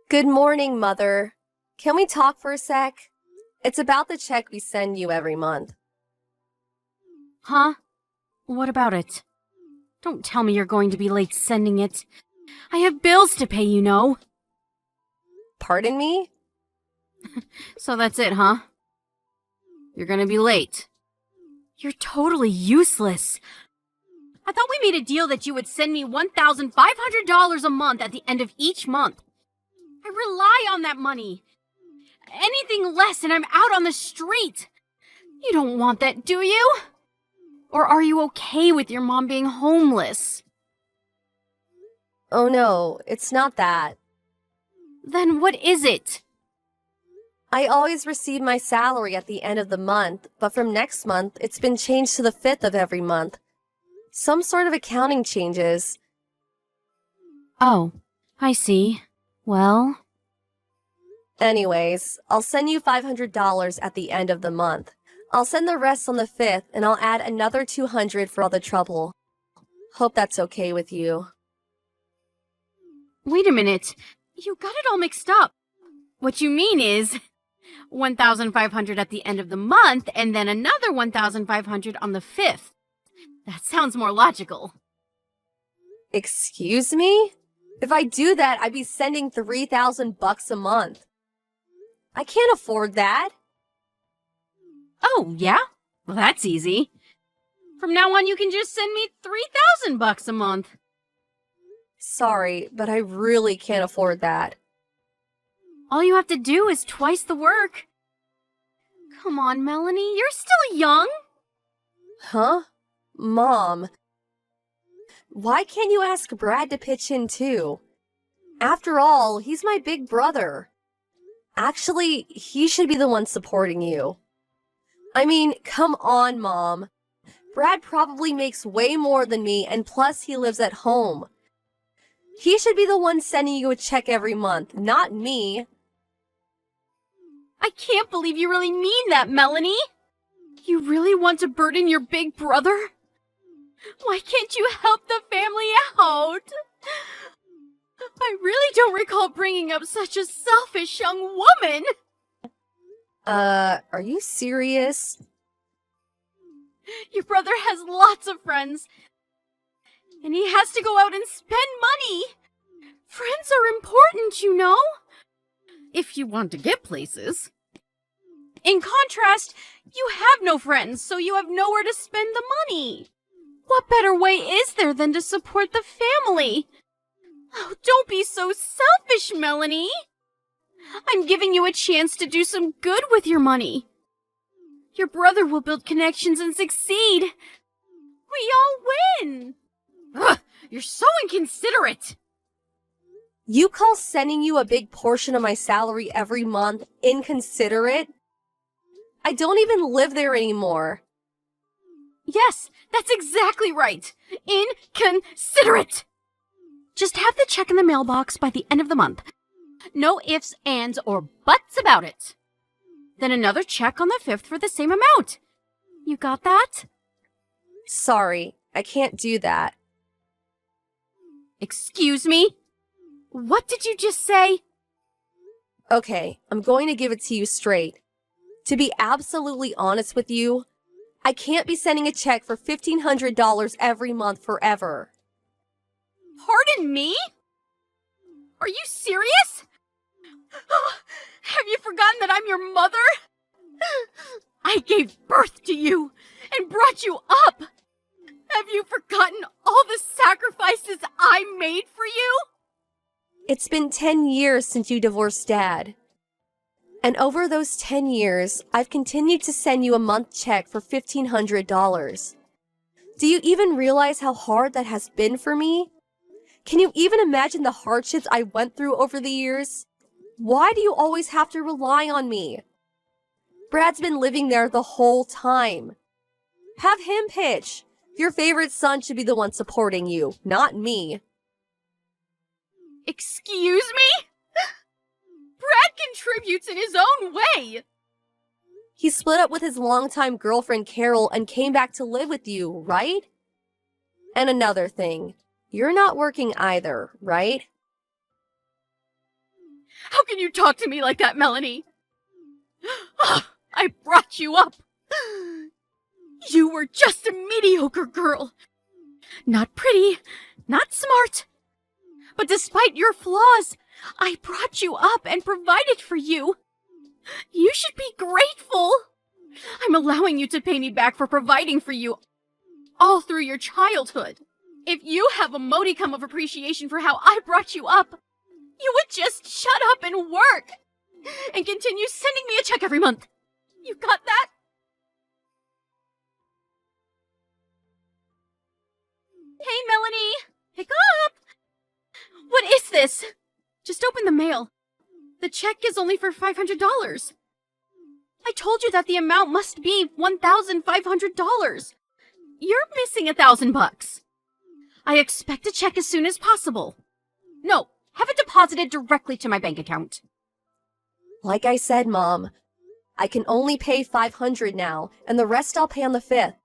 Good morning, Mother. Can we talk for a sec? It's about the check we send you every month. Huh? What about it? Don't tell me you're going to be late sending it. I have bills to pay, you know. Pardon me? So that's it, huh? You're gonna be late. You're totally useless. I thought we made a deal that you would send me $1,500 a month at the end of each month. I rely on that money. Anything less and I'm out on the street. You don't want that, do you? Or are you okay with your mom being homeless? Oh no, it's not that. Then what is it? I always receive my salary at the end of the month, but from next month, it's been changed to the 5th of every month. Some sort of accounting changes. Oh, I see. Well... Anyways, I'll send you $500 at the end of the month. I'll send the rest on the 5th, and I'll add another $200 for all the trouble. Hope that's okay with you. Wait a minute. You got it all mixed up. What you mean is... 1,500 at the end of the month, and then another 1,500 on the 5th. That sounds more logical. Excuse me? If I do that, I'd be sending $3,000 a month. I can't afford that. Oh, yeah? Well, that's easy. From now on, you can just send me $3,000 a month. Sorry, but I really can't afford that. All you have to do is twice the work. Come on, Melanie, you're still young. Huh? Mom. Why can't you ask Brad to pitch in too? After all, he's my big brother. Actually, he should be the one supporting you. I mean, come on, Mom. Brad probably makes way more than me, and plus he lives at home. He should be the one sending you a check every month, not me. I can't believe you really mean that, Melanie. You really want to burden your big brother? Why can't you help the family out? I really don't recall bringing up such a selfish young woman. Are you serious? Your brother has lots of friends, and he has to go out and spend money. Friends are important, you know. If you want to get places. In contrast, you have no friends, so you have nowhere to spend the money. What better way is there than to support the family? Oh, don't be so selfish, Melanie. I'm giving you a chance to do some good with your money. Your brother will build connections and succeed. We all win. Ugh, you're so inconsiderate. You call sending you a big portion of my salary every month inconsiderate? I don't even live there anymore. Yes, that's exactly right. Inconsiderate. Just have the check in the mailbox by the end of the month. No ifs, ands, or buts about it. Then another check on the 5th for the same amount. You got that? Sorry, I can't do that. Excuse me? What did you just say? Okay, I'm going to give it to you straight. To be absolutely honest with you, I can't be sending a check for $1,500 every month forever. Pardon me? Are you serious? Have you forgotten that I'm your mother? I gave birth to you and brought you up. Have you forgotten all the sacrifices I made for you? It's been 10 years since you divorced Dad. And over those 10 years, I've continued to send you a month check for $1,500. Do you even realize how hard that has been for me? Can you even imagine the hardships I went through over the years? Why do you always have to rely on me? Brad's been living there the whole time. Have him pitch. Your favorite son should be the one supporting you, not me. Excuse me? Brad contributes in his own way. He split up with his longtime girlfriend Carol and came back to live with you, right? And another thing, you're not working either, right? How can you talk to me like that, Melanie? I brought you up. You were just a mediocre girl. Not pretty, not smart. But despite your flaws, I brought you up and provided for you. You should be grateful. I'm allowing you to pay me back for providing for you all through your childhood. If you have a modicum of appreciation for how I brought you up, you would just shut up and work and continue sending me a check every month. You got that? Hey, Melanie! Pick up! What is this? Just open the mail. The check is only for $500. I told you that the amount must be $1,500. You're missing $1,000. I expect a check as soon as possible. No, have it deposited directly to my bank account. Like I said, Mom, I can only pay $500 now, and the rest I'll pay on the 5th.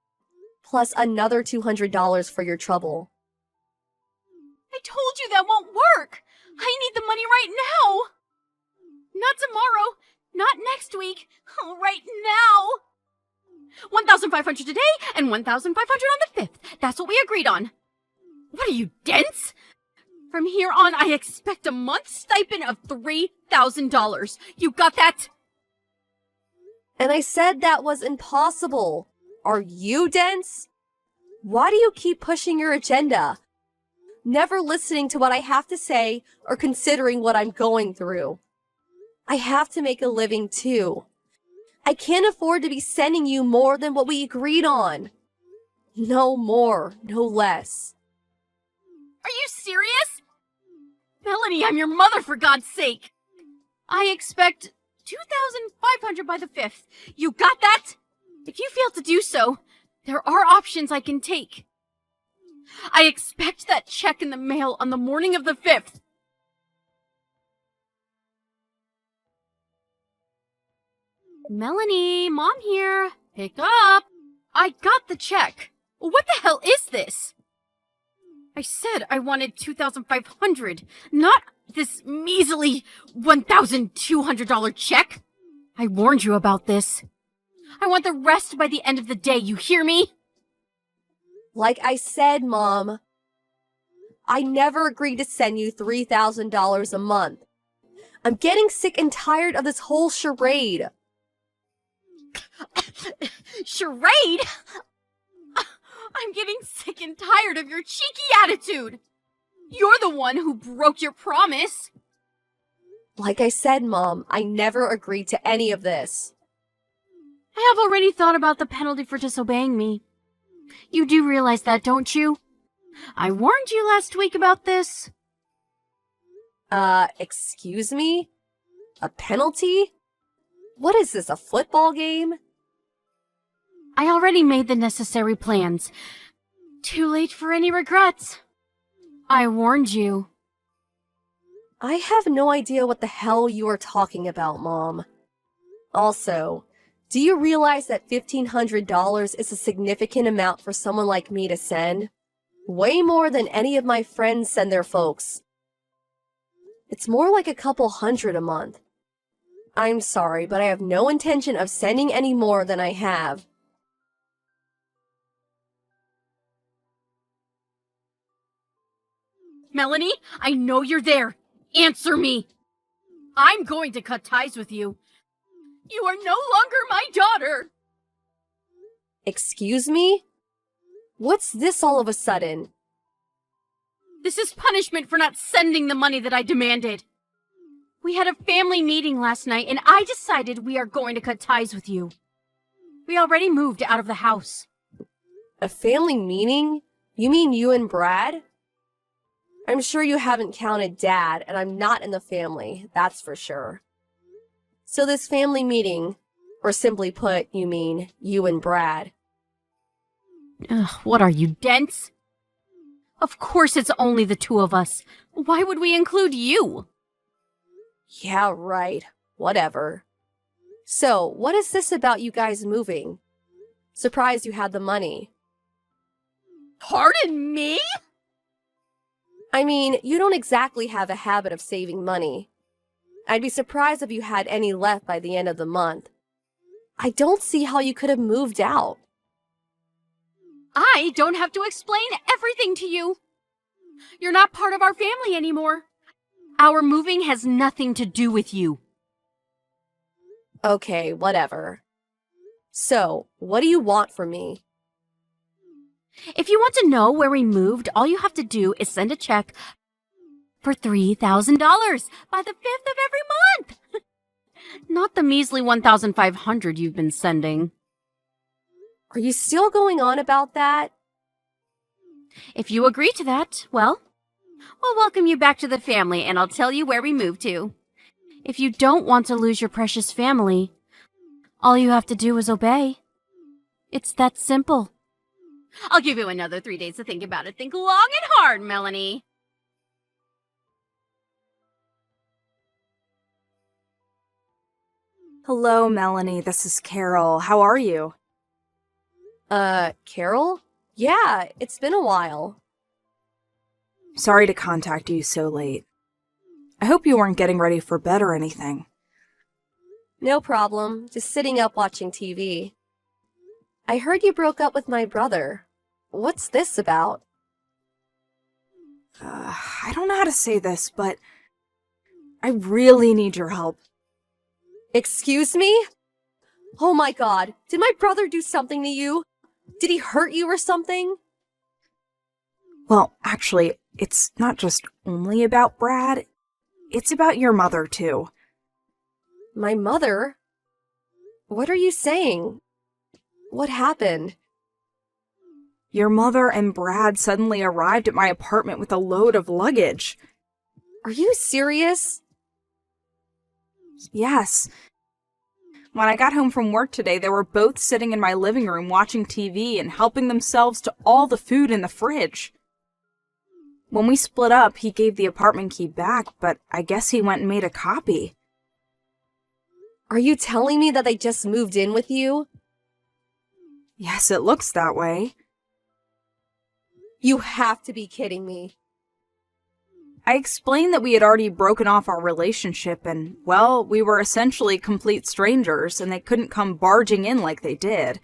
Plus another $200 for your trouble. I told you that won't work. I need the money right now. Not tomorrow. Not next week. Right now. 1,500 today and 1,500 on the 5th. That's what we agreed on. What are you, dense? From here on, I expect a month's stipend of $3,000. You got that? And I said that was impossible. Are you dense? Why do you keep pushing your agenda? Never listening to what I have to say or considering what I'm going through. I have to make a living too. I can't afford to be sending you more than what we agreed on. No more, no less. Are you serious? Melanie, I'm your mother, for God's sake. I expect $2,500 by the 5th. You got that? If you fail to do so, there are options I can take. I expect that check in the mail on the morning of the 5th. Melanie, Mom here. Pick up. I got the check. What the hell is this? I said I wanted $2,500, not this measly $1,200 check. I warned you about this. I want the rest by the end of the day, you hear me? Like I said, Mom, I never agreed to send you $3,000 a month. I'm getting sick and tired of this whole charade. Charade? I'm getting sick and tired of your cheeky attitude. You're the one who broke your promise. Like I said, Mom, I never agreed to any of this. I have already thought about the penalty for disobeying me. You do realize that, don't you? I warned you last week about this. Excuse me? A penalty? What is this, a football game? I already made the necessary plans. Too late for any regrets. I warned you. I have no idea what the hell you are talking about, Mom. Also, do you realize that $1,500 is a significant amount for someone like me to send? Way more than any of my friends send their folks. It's more like a couple hundred a month. I'm sorry, but I have no intention of sending any more than I have. Melanie, I know you're there. Answer me. I'm going to cut ties with you. You are no longer my daughter. Excuse me? What's this all of a sudden? This is punishment for not sending the money that I demanded. We had a family meeting last night, and I decided we are going to cut ties with you. We already moved out of the house. A family meeting? You mean you and Brad? I'm sure you haven't counted Dad, and I'm not in the family, that's for sure. So this family meeting, or simply put, you mean you and Brad. Ugh, what are you, dense? Of course it's only the two of us. Why would we include you? Yeah, right. Whatever. So, what is this about you guys moving? Surprised you had the money. Pardon me? I mean, you don't exactly have a habit of saving money. I'd be surprised if you had any left by the end of the month. I don't see how you could have moved out. I don't have to explain everything to you. You're not part of our family anymore. Our moving has nothing to do with you. Okay, whatever. So, what do you want from me? If you want to know where we moved, all you have to do is send a check for $3,000 by the 5th of every month. Not the measly $1,500 you've been sending. Are you still going on about that? If you agree to that, well, we'll welcome you back to the family and I'll tell you where we moved to. If you don't want to lose your precious family, all you have to do is obey. It's that simple. I'll give you another 3 days to think about it. Think long and hard, Melanie. Hello, Melanie. This is Carol. How are you? Carol? Yeah, it's been a while. Sorry to contact you so late. I hope you weren't getting ready for bed or anything. No problem, just sitting up watching TV. I heard you broke up with my brother. What's this about? I don't know how to say this, but I really need your help. Excuse me? Oh my god, did my brother do something to you? Did he hurt you or something? Well, actually, it's not just only about Brad. It's about your mother, too. My mother? What are you saying? What happened? Your mother and Brad suddenly arrived at my apartment with a load of luggage. Are you serious? Yes. When I got home from work today, they were both sitting in my living room watching TV and helping themselves to all the food in the fridge. When we split up, he gave the apartment key back, but I guess he went and made a copy. Are you telling me that they just moved in with you? Yes, it looks that way. You have to be kidding me. I explained that we had already broken off our relationship and, well, we were essentially complete strangers and they couldn't come barging in like they did.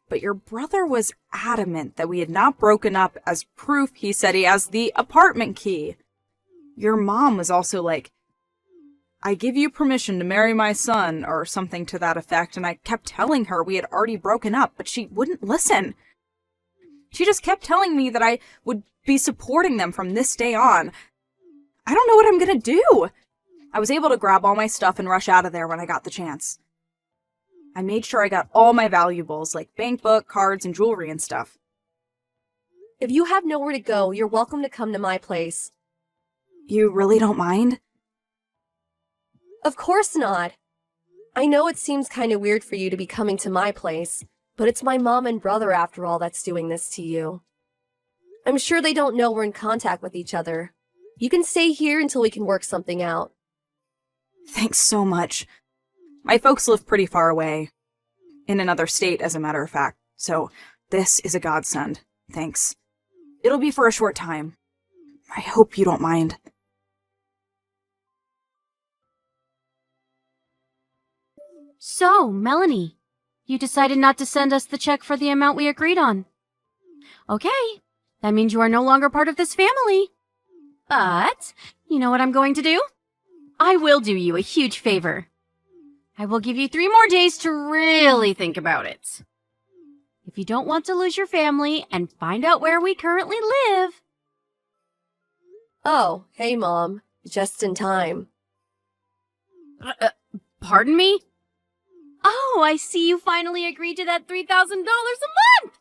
But your brother was adamant that we had not broken up. As proof, he said he has the apartment key. Your mom was also like, I give you permission to marry my son, or something to that effect, and I kept telling her we had already broken up, but she wouldn't listen. She just kept telling me that I would be supporting them from this day on. I don't know what I'm gonna do. I was able to grab all my stuff and rush out of there when I got the chance. I made sure I got all my valuables, like bank book, cards, and jewelry and stuff. If you have nowhere to go, you're welcome to come to my place. You really don't mind? Of course not. I know it seems kind of weird for you to be coming to my place, but it's my mom and brother after all that's doing this to you. I'm sure they don't know we're in contact with each other. You can stay here until we can work something out. Thanks so much. My folks live pretty far away. In another state, as a matter of fact. So, this is a godsend. Thanks. It'll be for a short time. I hope you don't mind. So, Melanie, you decided not to send us the check for the amount we agreed on. Okay, that means you are no longer part of this family. But, you know what I'm going to do? I will do you a huge favor. I will give you 3 more days to really think about it. If you don't want to lose your family and find out where we currently live... Oh, hey Mom. Just in time. Pardon me? Oh, I see you finally agreed to that $3,000 a month!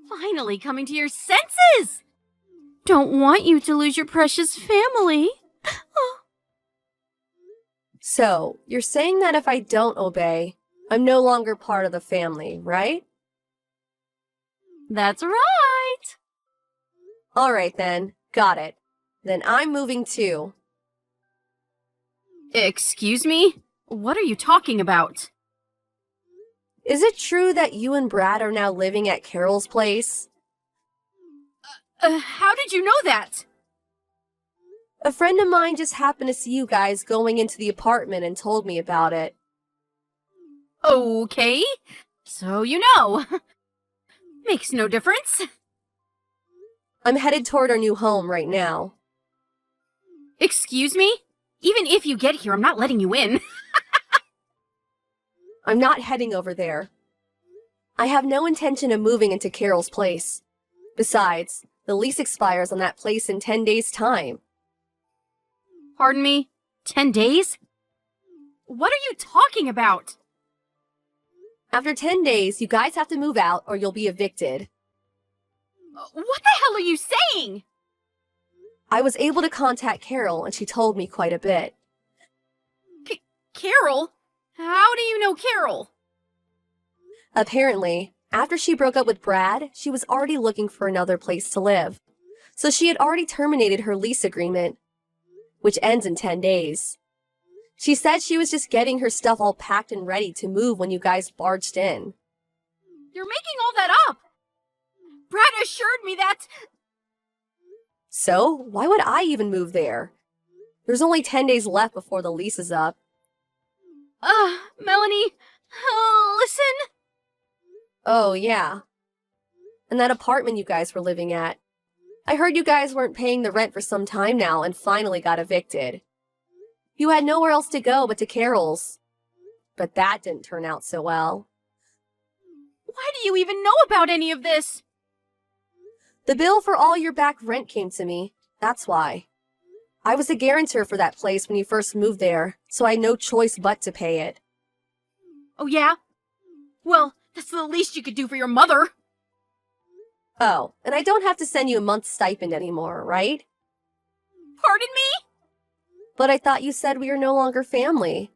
Finally coming to your senses! Don't want you to lose your precious family. So, you're saying that if I don't obey, I'm no longer part of the family, right? That's right. Alright then, got it. Then I'm moving too. Excuse me? What are you talking about? Is it true that you and Brad are now living at Carol's place? How did you know that? A friend of mine just happened to see you guys going into the apartment and told me about it. Okay, so you know. Makes no difference. I'm headed toward our new home right now. Excuse me? Even if you get here, I'm not letting you in. I'm not heading over there. I have no intention of moving into Carol's place. Besides, the lease expires on that place in 10 days' time. Pardon me? 10 days? What are you talking about? After 10 days, you guys have to move out or you'll be evicted. What the hell are you saying? I was able to contact Carol and she told me quite a bit. Carol? How do you know Carol? Apparently, after she broke up with Brad, she was already looking for another place to live. So she had already terminated her lease agreement, which ends in 10 days. She said she was just getting her stuff all packed and ready to move when you guys barged in. You're making all that up! Brad assured me that... So, why would I even move there? There's only 10 days left before the lease is up. Melanie, listen. Oh, yeah. And that apartment you guys were living at. I heard you guys weren't paying the rent for some time now and finally got evicted. You had nowhere else to go but to Carol's. But that didn't turn out so well. Why do you even know about any of this? The bill for all your back rent came to me. That's why. I was a guarantor for that place when you first moved there, so I had no choice but to pay it. Oh, yeah? Well, that's the least you could do for your mother. Oh, and I don't have to send you a month's stipend anymore, right? Pardon me? But I thought you said we are no longer family.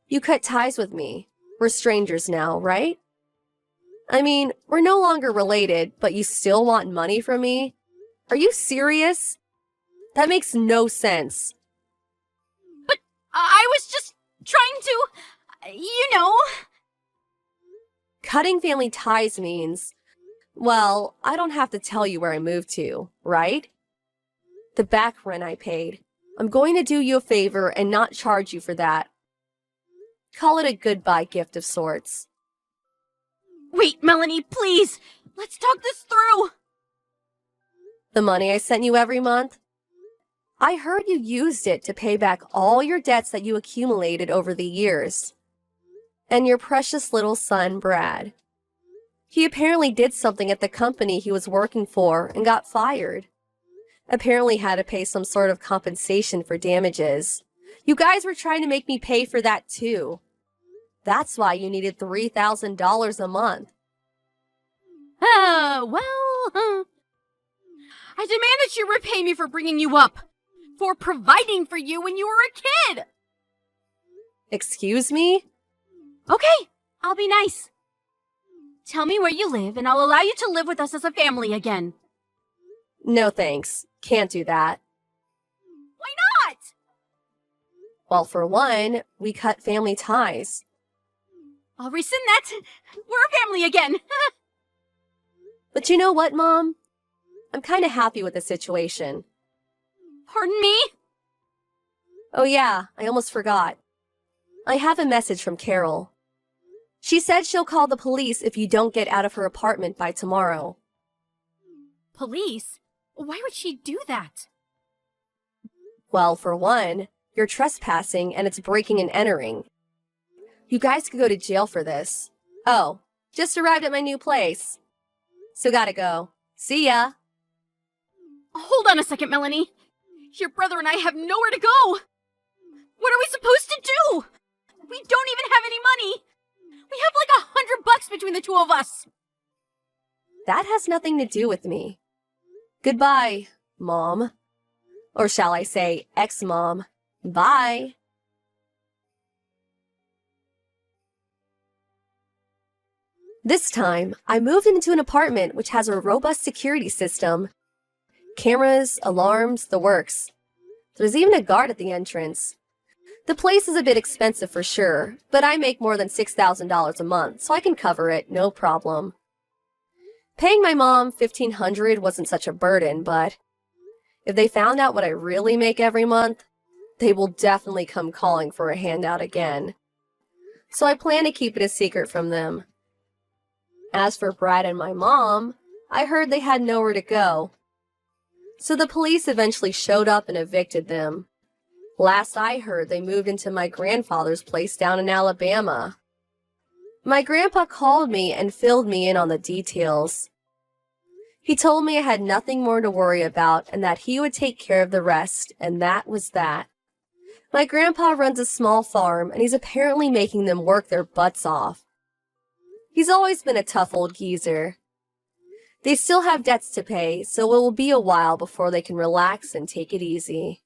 You cut ties with me. We're strangers now, right? I mean, we're no longer related, but you still want money from me? Are you serious? That makes no sense. But I was just trying to, you know... Cutting family ties means, well, I don't have to tell you where I moved to, right? The back rent I paid. I'm going to do you a favor and not charge you for that. Call it a goodbye gift of sorts. Wait, Melanie, please! Let's talk this through! The money I sent you every month? I heard you used it to pay back all your debts that you accumulated over the years. And your precious little son, Brad. He apparently did something at the company he was working for and got fired. Apparently had to pay some sort of compensation for damages. You guys were trying to make me pay for that too. That's why you needed $3,000 a month. Well, I demand that you repay me for bringing you up, for providing for you when you were a kid. Excuse me? Okay, I'll be nice. Tell me where you live and I'll allow you to live with us as a family again. No thanks. Can't do that. Why not? Well, for one, we cut family ties. I'll rescind that. We're a family again. But you know what, Mom? I'm kind of happy with the situation. Pardon me? Oh yeah, I almost forgot. I have a message from Carol. She said she'll call the police if you don't get out of her apartment by tomorrow. Police? Why would she do that? Well, for one, you're trespassing and it's breaking and entering. You guys could go to jail for this. Oh, just arrived at my new place. So gotta go. See ya. Hold on a second, Melanie. Your brother and I have nowhere to go. What are we supposed to do? We don't even have any money. We have like $100 between the two of us. That has nothing to do with me. Goodbye, Mom. Or shall I say, ex-mom. Bye. This time, I moved into an apartment which has a robust security system. Cameras, alarms, the works. There's even a guard at the entrance. The place is a bit expensive for sure, but I make more than $6,000 a month, so I can cover it, no problem. Paying my mom $1,500 wasn't such a burden, but If they found out what I really make every month, they will definitely come calling for a handout again. So I plan to keep it a secret from them. As for Brad and my mom, I heard they had nowhere to go. So the police eventually showed up and evicted them. Last I heard, they moved into my grandfather's place down in Alabama. My grandpa called me and filled me in on the details. He told me I had nothing more to worry about and that he would take care of the rest, and that was that. My grandpa runs a small farm, and he's apparently making them work their butts off. He's always been a tough old geezer. They still have debts to pay, so it will be a while before they can relax and take it easy.